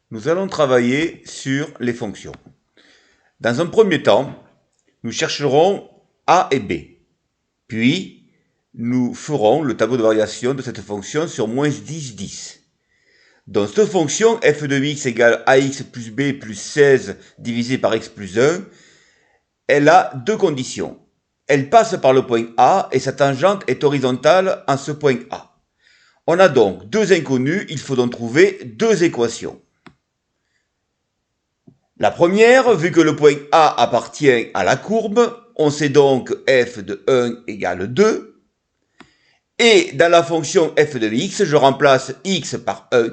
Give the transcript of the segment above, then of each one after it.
Nous allons travailler sur les fonctions. Dans un premier temps, nous chercherons a et b. Puis, nous ferons le tableau de variation de cette fonction sur moins 10, 10. Donc, cette fonction f de x égale ax plus b plus 16 divisé par x plus 1, elle a deux conditions. Elle passe par le point A et sa tangente est horizontale en ce point A. On a donc deux inconnus, il faut donc trouver deux équations. La première, vu que le point A appartient à la courbe, on sait donc f de 1 égale 2. Et dans la fonction f de x, je remplace x par 1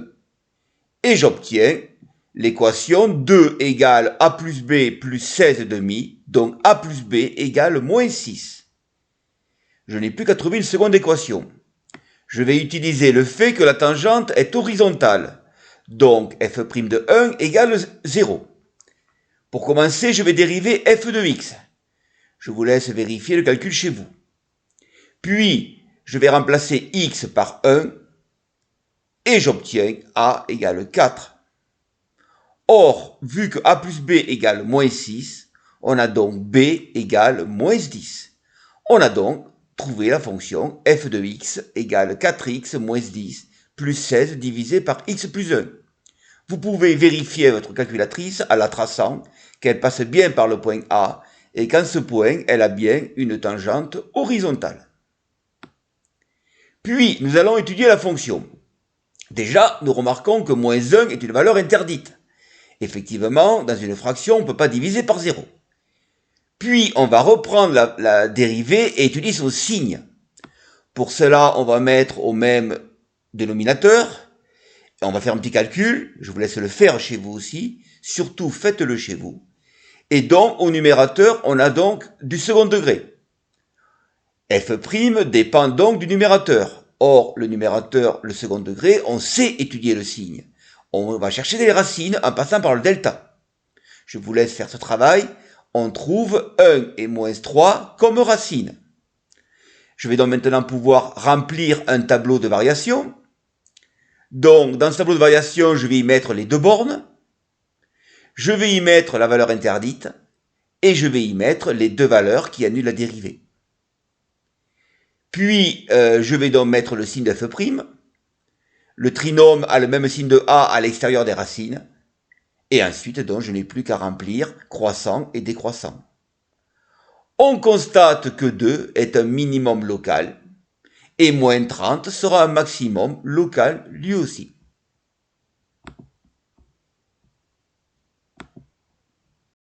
et j'obtiens l'équation 2 égale a plus b plus 16 demi, donc a plus b égale moins 6. Je n'ai plus qu'à trouver une seconde équation. Je vais utiliser le fait que la tangente est horizontale, donc f' de 1 égale 0. Pour commencer, je vais dériver f de x. Je vous laisse vérifier le calcul chez vous. Puis, je vais remplacer x par 1 et j'obtiens a égale 4. Or, vu que a plus b égale moins 6, on a donc b égale moins 10. On a donc trouvé la fonction f de x égale 4x moins 10 plus 16 divisé par x plus 1. Vous pouvez vérifier votre calculatrice en la traçant qu'elle passe bien par le point A et qu'en ce point, elle a bien une tangente horizontale. Puis, nous allons étudier la fonction. Déjà, nous remarquons que moins 1 est une valeur interdite. Effectivement, dans une fraction, on ne peut pas diviser par 0. Puis, on va reprendre la dérivée et étudier son signe. Pour cela, on va mettre au même dénominateur. On va faire un petit calcul. Je vous laisse le faire chez vous aussi. Surtout, faites-le chez vous. Et donc, au numérateur, on a donc du second degré. F' dépend donc du numérateur. Or, le numérateur, le second degré, on sait étudier le signe. On va chercher des racines en passant par le delta. Je vous laisse faire ce travail. On trouve 1 et moins 3 comme racines. Je vais donc maintenant pouvoir remplir un tableau de variation. Donc, dans ce tableau de variation, je vais y mettre les deux bornes. Je vais y mettre la valeur interdite. Et je vais y mettre les deux valeurs qui annulent la dérivée. Puis, je vais donc mettre le signe de f'. Le trinôme a le même signe de a à l'extérieur des racines. Et ensuite, donc, je n'ai plus qu'à remplir croissant et décroissant. On constate que 2 est un minimum local et moins 30 sera un maximum local lui aussi.